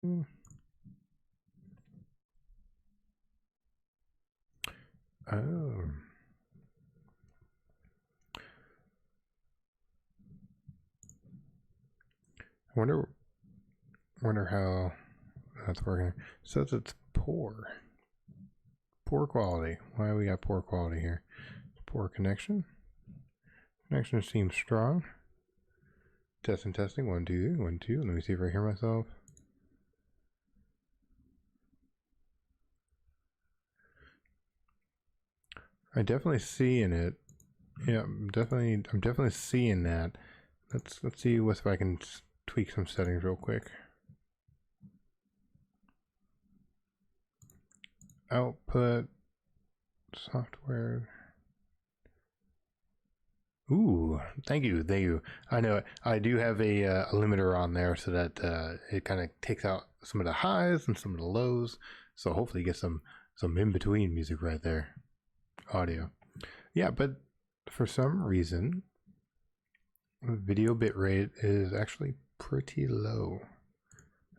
Oh. Wonder how that's working. Says it's poor. Poor quality. Why we got poor quality here? Poor connection. Connection seems strong. Testing, testing. 1, 2, 1, 2. Let me see if I hear myself. I definitely seeing it. Yeah, I'm definitely seeing that. Let's see if I can tweak some settings real quick. Output software. Ooh, thank you. I know I do have a limiter on there so that it kind of takes out some of the highs and some of the lows. So hopefully you get some in between music right there, audio. Yeah, but for some reason, video bitrate is actually pretty low.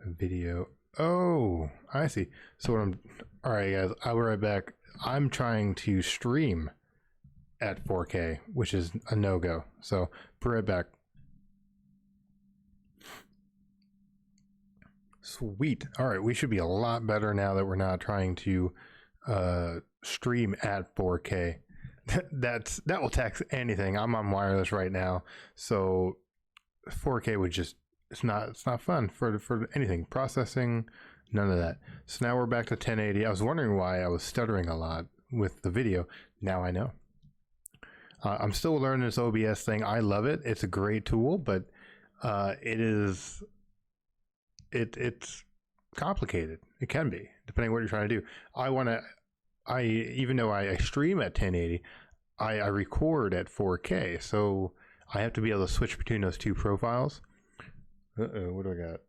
Video. Oh, I see. So what all right, guys. I'll be right back. I'm trying to stream at 4K, which is a no-go. So, be right back. Sweet. All right, we should be a lot better now that we're not trying to stream at 4K. That will tax anything. I'm on wireless right now, so 4K would just it's not fun for anything processing. None of that. So now we're back to 1080. I was wondering why I was stuttering a lot with the video. Now I know. I'm still learning this OBS thing. I love it. It's a great tool, but it's complicated. It can be, depending on what you're trying to do. Even though I stream at 1080, I record at 4K, so I have to be able to switch between those two profiles. Uh-oh, what do I got?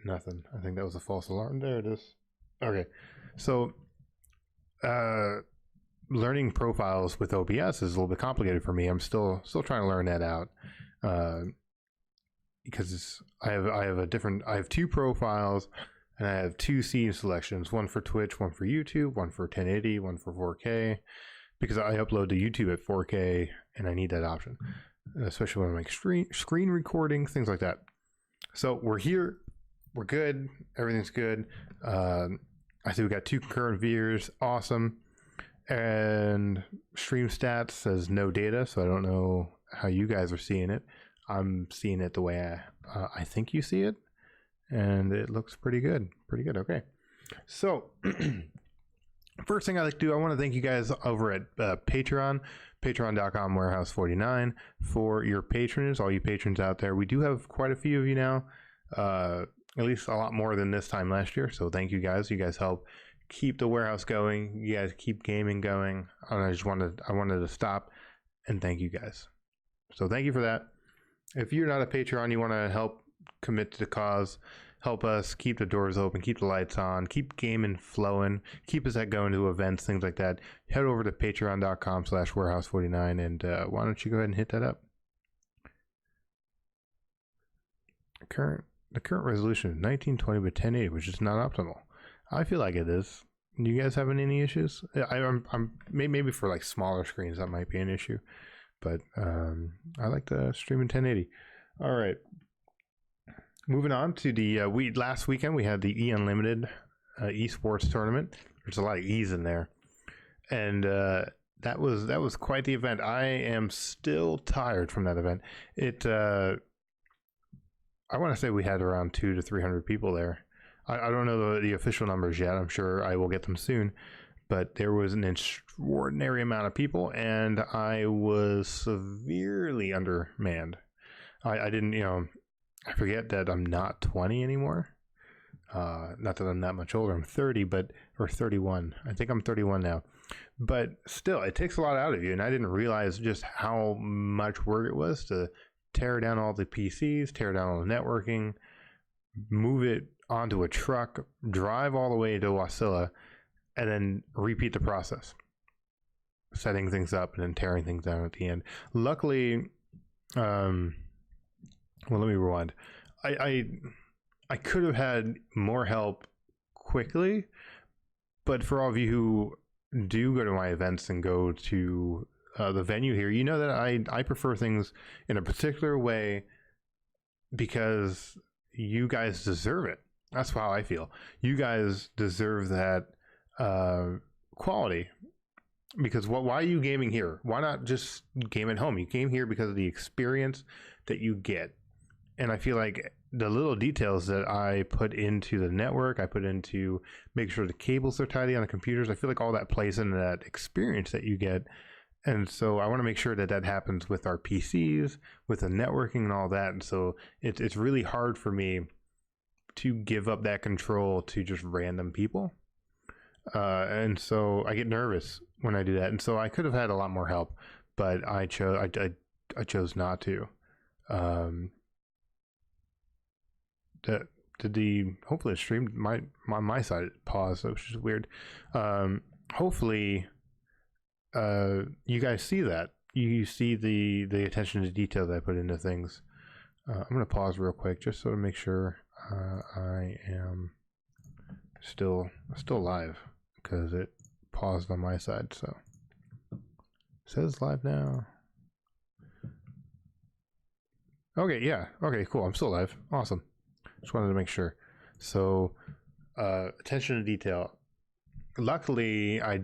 Nothing. I think that was a false alarm. There it is. Okay, so learning profiles with OBS is a little bit complicated for me. I'm still trying to learn that out because I have two profiles and I have two scene selections, one for Twitch, one for YouTube, one for 1080, one for 4K, because I upload to YouTube at 4K and I need that option, especially when I make screen recording, things like that. So we're here, we're good, everything's good. I see we got 2 concurrent viewers, awesome. And stream stats says no data, so I don't know how you guys are seeing it. I'm seeing it the way I think you see it, and it looks pretty good. Okay, so first thing I like to do, I want to thank you guys over at Patreon, patreon.com/warehouse49 for your patronage, all you patrons out there. We do have quite a few of you now, at least a lot more than this time last year, so thank you guys. You guys help keep the warehouse going. You guys keep gaming going. And I wanted to stop and thank you guys. So thank you for that. If you're not a Patreon, you want to help commit to the cause, help us keep the doors open, keep the lights on, keep gaming flowing, keep us at going to events, things like that, head over to patreon.com/warehouse49 and why don't you go ahead and hit that up. The current resolution is 1920 by 1080, which is not optimal. I feel like it is. Do you guys have any issues? I'm maybe for like smaller screens that might be an issue, but I like to stream in 1080. All right, moving on to the last weekend we had the eUnlimited esports tournament. There's a lot of E's in there, and that was quite the event. I am still tired from that event. I want to say we had around 200 to 300 people there. I don't know the official numbers yet. I'm sure I will get them soon. But there was an extraordinary amount of people, and I was severely undermanned. I didn't, I forget that I'm not 20 anymore. Not that I'm that much older. I'm 30, or 31. I think I'm 31 now. But still, it takes a lot out of you, and I didn't realize just how much work it was to tear down all the PCs, tear down all the networking, move it onto a truck, drive all the way to Wasilla, and then repeat the process, setting things up and then tearing things down at the end. Luckily, well, let me rewind. I could have had more help quickly, but for all of you who do go to my events and go to the venue here, you know that I prefer things in a particular way because you guys deserve it. That's how I feel. You guys deserve that quality. Because why are you gaming here? Why not just game at home? You came here because of the experience that you get. And I feel like the little details that I put into the network, I put into make sure the cables are tidy on the computers, I feel like all that plays into that experience that you get. And so I want to make sure that that happens with our PCs, with the networking and all that. And so it's really hard for me to give up that control to just random people. And so I get nervous when I do that. And so I could have had a lot more help, but I chose not to. Hopefully the stream my side paused, which is weird. Hopefully you guys see that. You see the attention to detail that I put into things. I'm gonna pause real quick just so to make sure I am still live, because it paused on my side. So it says live now. Okay, yeah. Okay, cool. I'm still live. Awesome. Just wanted to make sure. So attention to detail. Luckily, I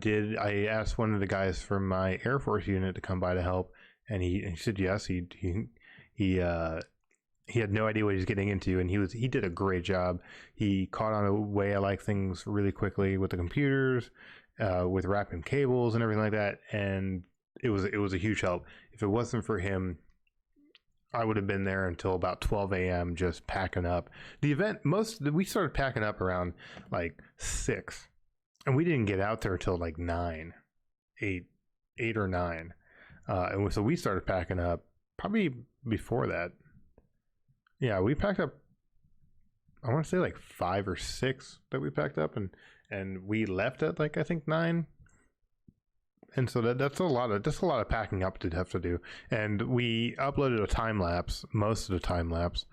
asked one of the guys from my Air Force unit to come by to help, and he said yes. He had no idea what he was getting into, and he did a great job. He caught on a way I like things really quickly with the computers, with wrapping cables and everything like that, and it was a huge help. If it wasn't for him, I would have been there until about 12 a.m. just packing up. The event, we started packing up around like 6, and we didn't get out there till like 8 or 9. And so we started packing up probably before that. Yeah, we packed up, I want to say like 5 or 6 that we packed up, and we left at like, I think 9. And so that's a lot of packing up to have to do. And we uploaded a time lapse, most of the time lapse.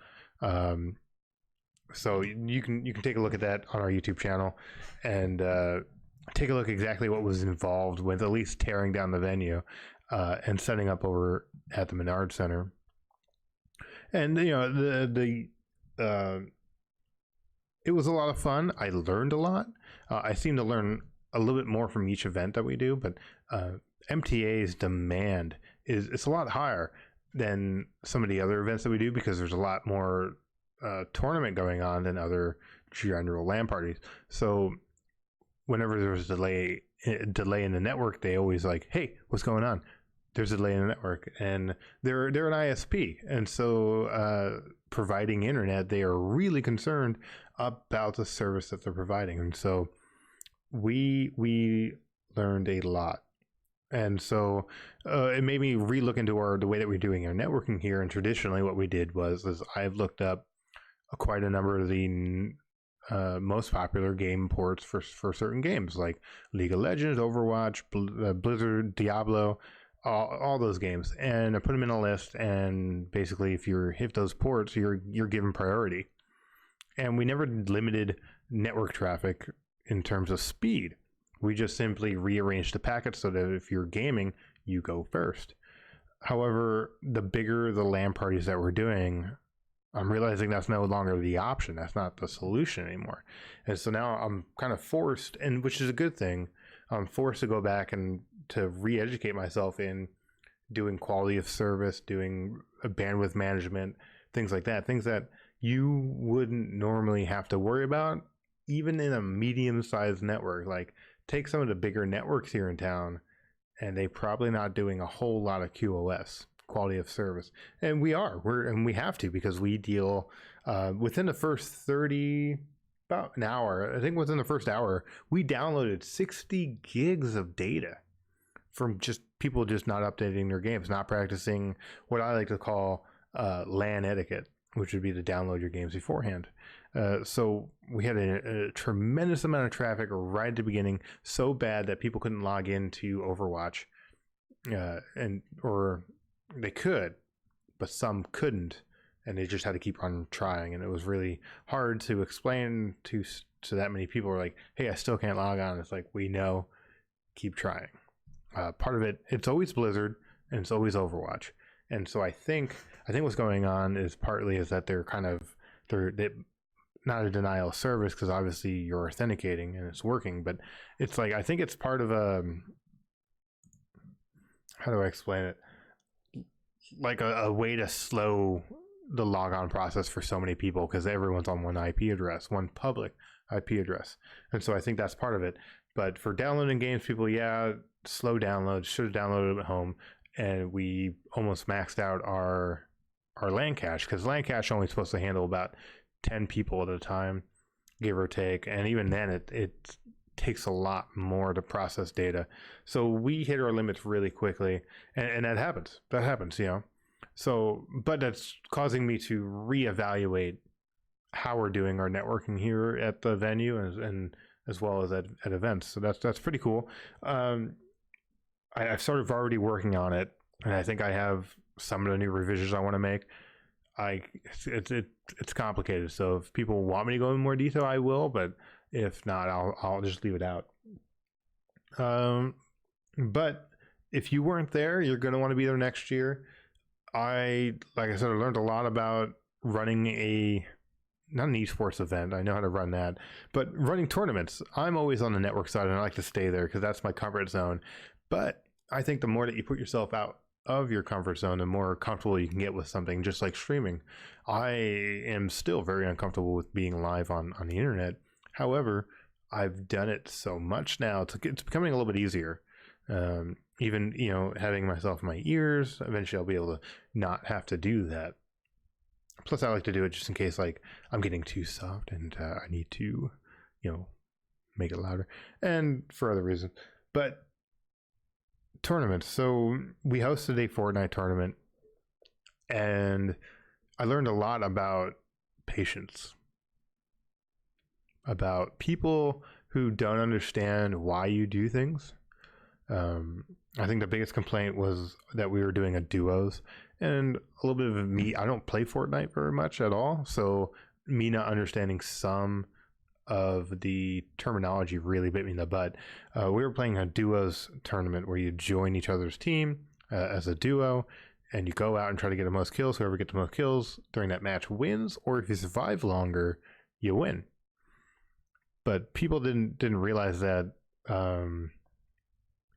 So you can take a look at that on our YouTube channel, and take a look exactly what was involved with at least tearing down the venue and setting up over at the Menard Center. And you know, it was a lot of fun. I learned a lot. I seem to learn a little bit more from each event that we do, but MTA's demand it's a lot higher than some of the other events that we do, because there's a lot more tournament going on than other general LAN parties. So whenever there's a delay in the network, they always like, hey, what's going on? There's a delay in the network, and they're an ISP, and so providing internet, they are really concerned about the service that they're providing. And so we learned a lot, and so it made me relook into the way that we're doing our networking here. And traditionally what we did was I've looked up quite a number of the most popular game ports for certain games like League of Legends, Overwatch, Blizzard, Diablo, all those games, and I put them in a list. And basically, if you hit those ports, you're given priority. And we never limited network traffic in terms of speed. We just simply rearranged the packets so that if you're gaming, you go first. However, the bigger the LAN parties that we're doing, I'm realizing that's no longer the option. That's not the solution anymore. And so now I'm kind of forced, and which is a good thing, I'm forced to go back and to re-educate myself in doing quality of service, doing bandwidth management, things like that, things that you wouldn't normally have to worry about, even in a medium-sized network. Like, take some of the bigger networks here in town, and they're probably not doing a whole lot of QoS, quality of service. And we have to, because we deal within the first about an hour. I think within the first hour, we downloaded 60 gigs of data from just people just not updating their games, not practicing what I like to call LAN etiquette, which would be to download your games beforehand. So we had a tremendous amount of traffic right at the beginning, so bad that people couldn't log into Overwatch, or they could, but some couldn't. and they just had to keep on trying, and it was really hard to explain to that many people. Were like, hey, I still can't log on. It's like, we know, keep trying. Part of it, it's always Blizzard and it's always Overwatch, and so I think what's going on is partly is that they're not a denial of service, because obviously you're authenticating and it's working, but it's like, I think it's part of a, how do I explain it, like a way to slow the logon process for so many people, because everyone's on one IP address, one public IP address, and so I think that's part of it. But for downloading games, people, slow download, should have downloaded them at home, and we almost maxed out our LAN cache, because LAN cache only supposed to handle about 10 people at a time, give or take, and even then it takes a lot more to process data. So we hit our limits really quickly, and that happens, so, but that's causing me to reevaluate how we're doing our networking here at the venue, and as well as at events. So that's pretty cool. I've sort of already working on it, and I think I have some of the new revisions I want to make. It's complicated, so if people want me to go in more detail, I will, but if not, I'll just leave it out. But if you weren't there, you're going to want to be there next year. Like I said, I learned a lot about running not an esports event. I know how to run that, but running tournaments. I'm always on the network side, and I like to stay there because that's my comfort zone. But I think the more that you put yourself out of your comfort zone, the more comfortable you can get with something, just like streaming. I am still very uncomfortable with being live on the internet. However, I've done it so much now, it's becoming a little bit easier. Even, having myself in my ears, eventually I'll be able to not have to do that. Plus, I like to do it just in case, like, I'm getting too soft and I need to, make it louder, and for other reasons. But tournaments. So we hosted a Fortnite tournament, and I learned a lot about patience, about people who don't understand why you do things. I think the biggest complaint was that we were doing a duos, and a little bit of me, I don't play Fortnite very much at all, so me not understanding some of the terminology really bit me in the butt. We were playing a duos tournament where you join each other's team as a duo, and you go out and try to get the most kills. Whoever gets the most kills during that match wins, or if you survive longer, you win. But people didn't realize that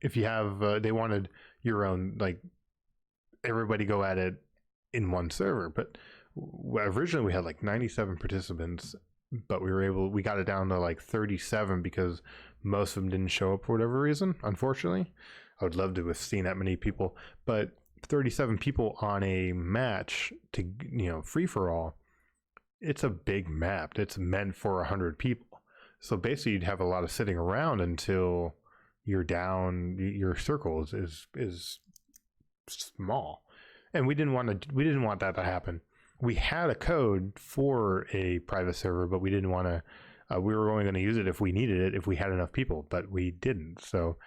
if you have, they wanted your own, like, everybody go at it in one server. But originally we had like 97 participants, but we got it down to like 37 because most of them didn't show up for whatever reason, unfortunately. I would love to have seen that many people, but 37 people on a match to, free for all, it's a big map. It's meant for 100 people. So basically you'd have a lot of sitting around until you're down, your circle is small. And we didn't want that to happen. We had a code for a private server, but we didn't want to, we were only going to use it if we needed it, if we had enough people, but we didn't. So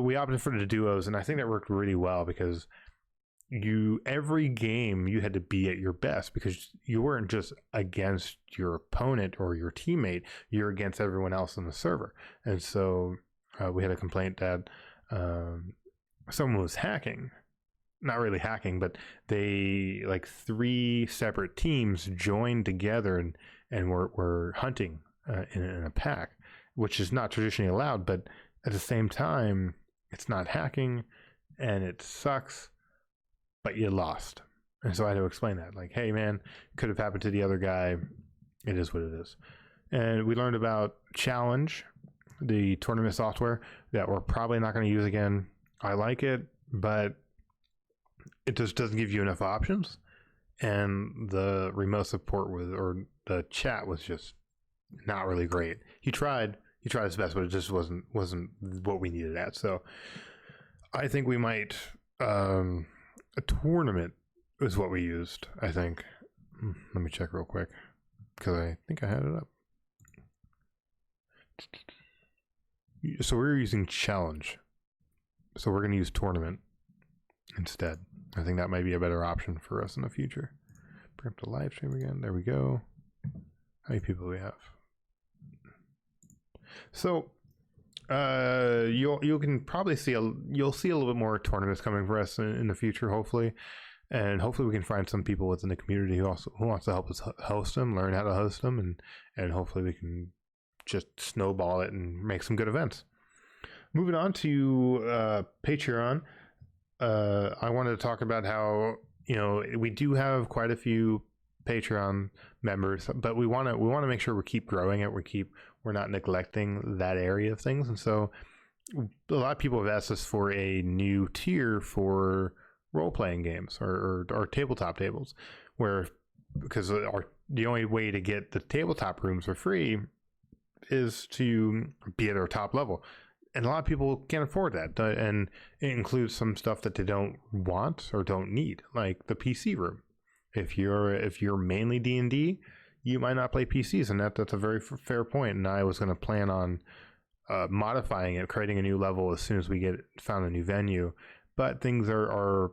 we opted for the duos, and I think that worked really well because every game you had to be at your best, because you weren't just against your opponent or your teammate, you're against everyone else on the server. And so we had a complaint that someone was hacking. Not really hacking, but they, like, 3 separate teams joined together and were hunting in a pack, which is not traditionally allowed, but at the same time, it's not hacking and it sucks, but you lost. And so I had to explain that, like, hey man, it could have happened to the other guy. It is what it is. And we learned about Challenge, the tournament software that we're probably not going to use again. I like it, but it just doesn't give you enough options, and the remote support or the chat was just not really great. He tried his best, but it just wasn't what we needed at. So I think we might a tournament is what we used, I think. Let me check real quick, because I think I had it up. So we're using Challenge, so we're going to use tournament instead. I think that might be a better option for us in the future. Bring up the live stream again. There we go. How many people do we have? So you can probably see you'll see a little bit more tournaments coming for us in the future, hopefully, and hopefully we can find some people within the community who wants to help us host them, learn how to host them, and hopefully we can just snowball it and make some good events. Moving on to Patreon, I wanted to talk about how we do have quite a few Patreon members, but we want to make sure we keep growing it. We're not neglecting that area of things, and so a lot of people have asked us for a new tier for role-playing games or tabletop tables, because the only way to get the tabletop rooms for free is to be at our top level, and a lot of people can't afford that, and it includes some stuff that they don't want or don't need, like the PC room. If you're mainly D&D, you might not play PCs, and that's a very fair point. And I was going to plan on modifying it, creating a new level as soon as we found a new venue. But things we're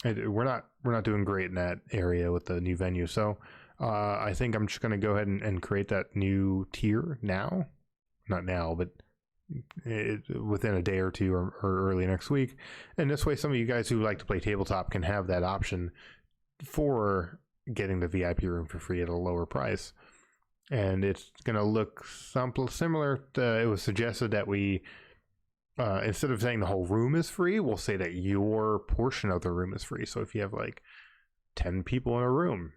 not doing great in that area with the new venue. So I think I'm just going to go ahead and create that new tier now, not now, but within a day or two or early next week. And this way, some of you guys who like to play tabletop can have that option for getting the VIP room for free at a lower price. And it's going to look similar to, it was suggested that we instead of saying the whole room is free, we'll say that your portion of the room is free. So if you have like 10 people in a room,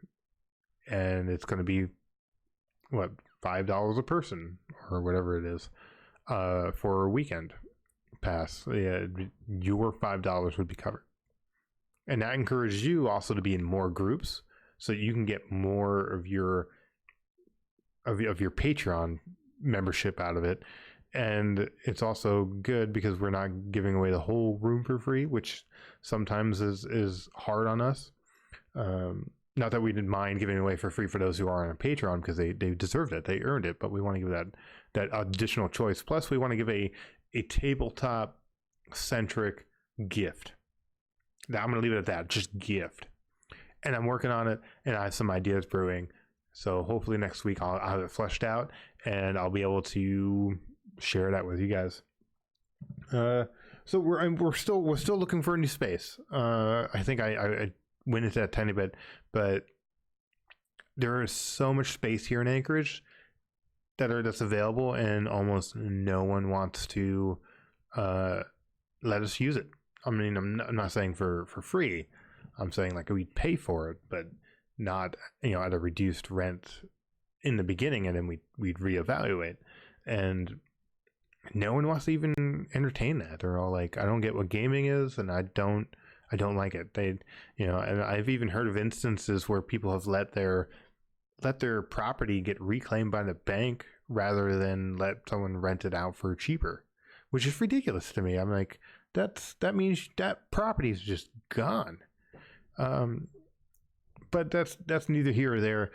and it's going to be what, $5 a person or whatever it is for a weekend pass, your $5 would be covered. And that encourages you also to be in more groups, so you can get more of your Patreon membership out of it. And it's also good because we're not giving away the whole room for free, which sometimes is hard on us. Not that we didn't mind giving away for free for those who are on a Patreon, because they deserved it, they earned it, but we want to give that additional choice. Plus we want to give a tabletop centric gift. Now I'm going to leave it at that, just gift. And I'm working on it, and I have some ideas brewing. So hopefully next week I'll have it fleshed out, and I'll be able to share that with you guys. So we're still looking for a new space. I think I went into that tiny bit, but there is so much space here in Anchorage that's available, and almost no one wants to let us use it. I mean, I'm not saying for free. I'm saying like we'd pay for it, but not at a reduced rent in the beginning, and then we'd reevaluate. And no one wants to even entertain that. They're all like, I don't get what gaming is, and I don't like it. And I've even heard of instances where people have let their property get reclaimed by the bank rather than let someone rent it out for cheaper, which is ridiculous to me. I'm like, that means that property is just gone. But that's neither here or there.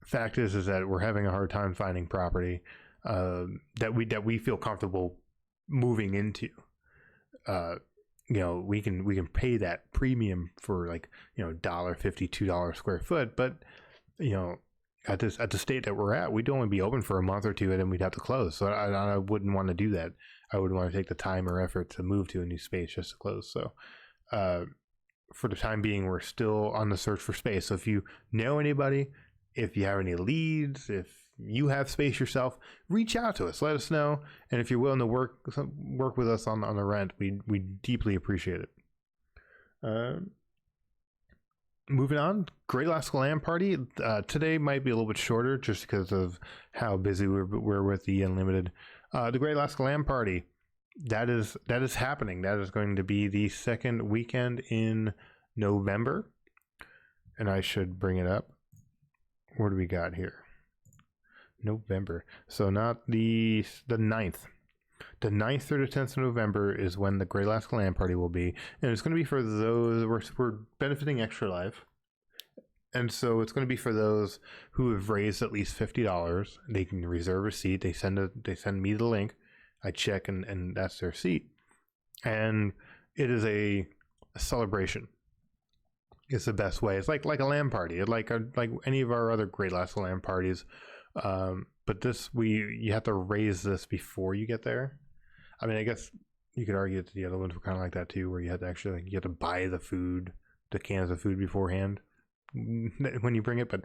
Fact is that we're having a hard time finding property that we feel comfortable moving into. We can pay that premium for like $1.50, $2 square foot, but at the state that we're at, we'd only be open for a month or two, and then we'd have to close. So I wouldn't want to do that. I wouldn't want to take the time or effort to move to a new space just to close. So for the time being, we're still on the search for space. So if you know anybody, if you have any leads, if you have space yourself, reach out to us, let us know. And if you're willing to work with us on the rent, we deeply appreciate it. Moving on, Great Alaska Land Party. Today might be a little bit shorter just because of how busy we're with the eUnlimited. The Great Alaska Land Party, that is happening. That is going to be the second weekend in November, and I should bring it up. What do we got here? November. So not the 9th. The 9th through the 10th of November is when the Great Alaska Land Party will be. And it's going to be for those, we're benefiting Extra Life. And so it's going to be for those who have raised at least $50. They can reserve a seat. They send me the link. I check, and that's their seat. And it is a celebration. is the best way. It's like a LAN party, like any of our other Great Alaska LAN parties. But you have to raise this before you get there. I mean, I guess you could argue that the other ones were kind of like that too, where you had to actually you have to buy the cans of food beforehand when you bring it. But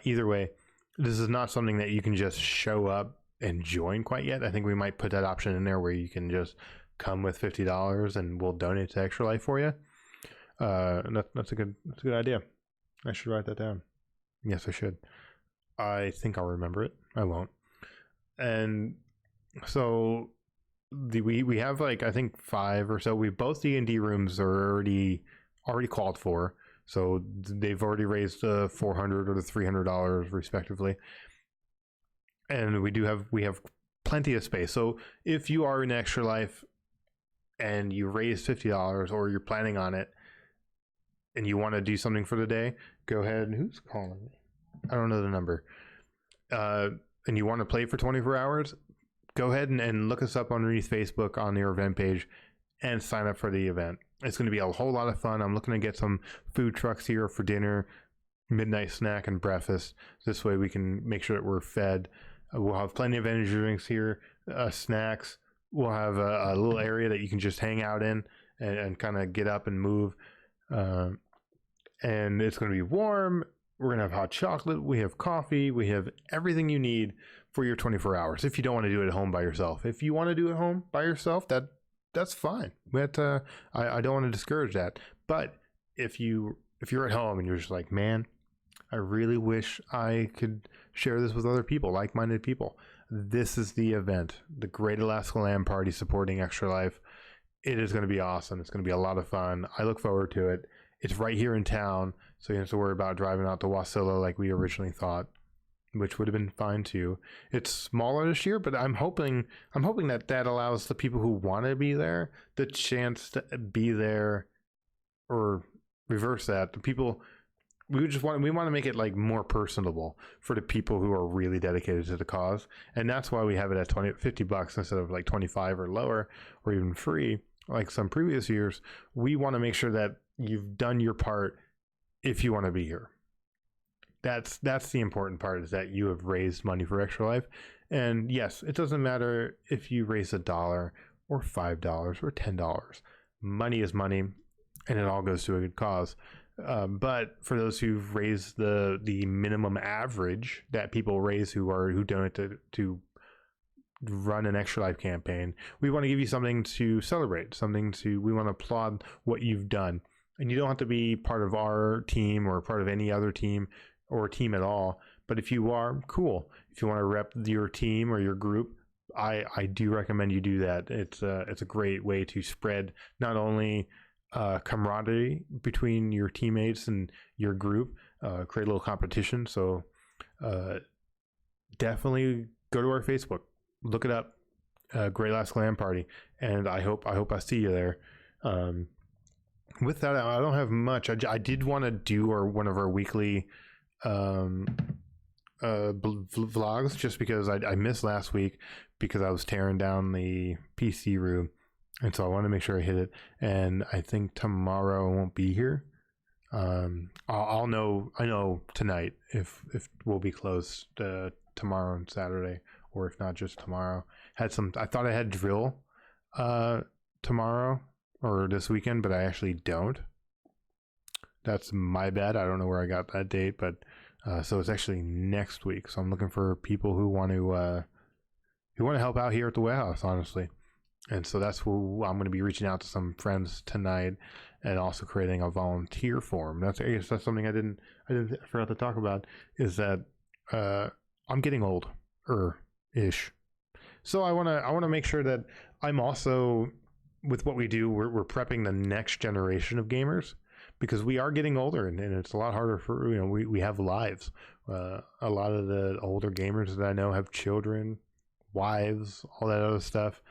either way, this is not something that you can just show up and join quite yet. I think we might put that option in there where you can just come with $50 and we'll donate to Extra Life for you. And that's a good idea. I should write that down. Yes, I should. I think I'll remember it. I won't. And so we have like I think 5 or so. Both D&D rooms are already called for. So they've already raised $400 or the $300 respectively. And we have plenty of space. So if you are in Extra Life and you raise $50 or you're planning on it and you want to do something for the day, go ahead. Who's calling me? I don't know the number. And you want to play for 24 hours, go ahead and look us up underneath Facebook on your event page and sign up for the event. It's going to be a whole lot of fun. I'm looking to get some food trucks here for dinner, midnight snack, and breakfast. This way we can make sure that we're fed. We'll have plenty of energy drinks here, snacks. We'll have a little area that you can just hang out in and kind of get up and move. And it's going to be warm. We're going to have hot chocolate. We have coffee. We have everything you need for your 24 hours. If you don't want to do it at home by yourself. If you want to do it at home by yourself, that's fine. But I don't want to discourage that. But if you're at home and you're just like, man, I really wish I could share this with other people, like-minded people. This is the event, the Great Alaska LAN Party supporting Extra Life. It is going to be awesome. It's going to be a lot of fun. I look forward to it. It's right here in town, so you don't have to worry about driving out to Wasilla like we originally thought, which would have been fine too. It's smaller this year, but I'm hoping that allows the people who want to be there the chance to be there, or reverse that. The people we want to make it like more personable for the people who are really dedicated to the cause, and that's why we have it at $50 instead of like 25 or lower, or even free like some previous years. We want to make sure that you've done your part if you want to be here. That's the important part, is that you have raised money for Extra Life. And yes, it doesn't matter if you raise $1 or $5 or $10. Money is money, and it all goes to a good cause. But for those who've raised the minimum average that people raise who donate to run an Extra Life campaign, we want to give you something to celebrate, we want to applaud what you've done. And you don't have to be part of our team or part of any other team or team at all. But if you are, cool. If you want to rep your team or your group, I do recommend you do that. It's a great way to spread not only camaraderie between your teammates and your group, create a little competition. So definitely go to our Facebook, look it up, Great Alaska LAN Party, and I hope I see you there. With that, I don't have much. I did want to do one of our weekly vlogs, just because I missed last week because I was tearing down the PC room, and so I want to make sure I hit it. And I think tomorrow I won't be here. I know tonight if we'll be closed tomorrow and Saturday, or if not, just tomorrow. I thought I had drill tomorrow or this weekend, but I actually don't. That's my bad. I don't know where I got that date, but so it's actually next week. So I'm looking for people who want to help out here at the warehouse, honestly. And so that's who I'm going to be reaching out to some friends tonight, and also creating a volunteer form. I guess that's something I forgot to talk about, is that I'm getting old ish. So I want to make sure that I'm also, with what we do, we're prepping the next generation of gamers, because we are getting older, and it's a lot harder for, we have lives. A lot of the older gamers that I know have children, wives, all that other stuff.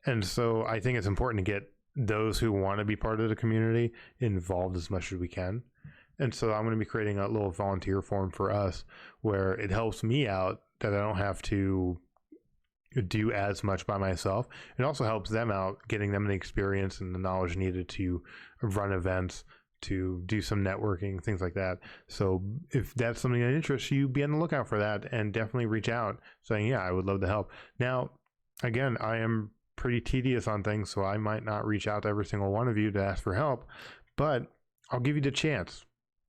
And so I think it's important to get those who want to be part of the community involved as much as we can. And so I'm going to be creating a little volunteer form for us, where it helps me out that I don't have to do as much by myself. It also helps them out, getting them the experience and the knowledge needed to run events, to do some networking, things like that. So if that's something that interests you, be on the lookout for that, and definitely reach out saying, yeah, I would love to help. Now, again, I am pretty tedious on things, so I might not reach out to every single one of you to ask for help, but I'll give you the chance.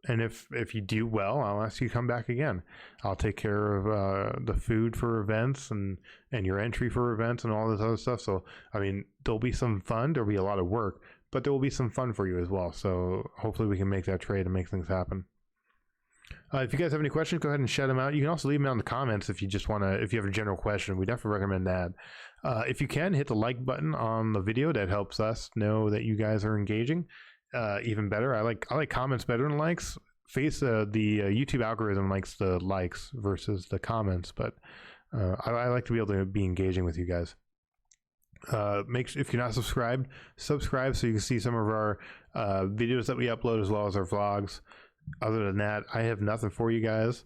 And if you do well, I'll ask you to come back again. I'll take care of the food for events and your entry for events and all this other stuff. So, I mean, there'll be some fun. There'll be a lot of work, but there will be some fun for you as well. So hopefully we can make that trade and make things happen. If you guys have any questions, go ahead and shout them out. You can also leave them out in the comments if you just want to, if you have a general question. We definitely recommend that. If you can, hit the like button on the video. That helps us know that you guys are engaging. Even better. I like comments better than likes. The YouTube algorithm likes the likes versus the comments, but I like to be able to be engaging with you guys. If you're not subscribed, subscribe so you can see some of our videos that we upload as well as our vlogs. Other than that, I have nothing for you guys.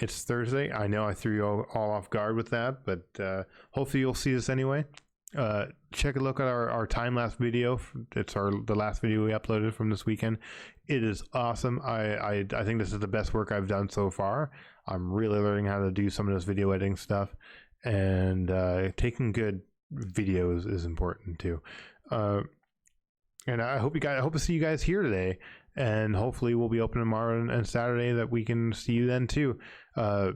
It's Thursday. I know I threw you all off guard with that, but hopefully you'll see this anyway. Check a look at our time-lapse video. It's the last video we uploaded from this weekend. It is awesome. I think this is the best work I've done so far. I'm really learning how to do some of this video editing stuff, and taking good videos is important too. And I hope to see you guys here today, and hopefully we'll be open tomorrow and Saturday that we can see you then too. Oh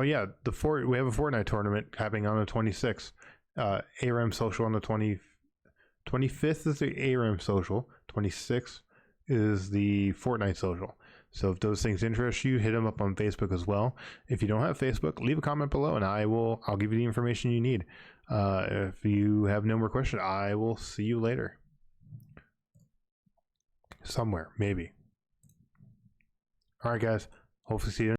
yeah, we have a Fortnite tournament happening on the 26th. ARAM social on the 25th is the ARAM social, 26th is the Fortnite social. So if those things interest you, hit them up on Facebook as well. If you don't have Facebook, leave a comment below and I'll give you the information you need. If you have no more questions, I will see you later. Somewhere, maybe. All right, guys. Hopefully see you.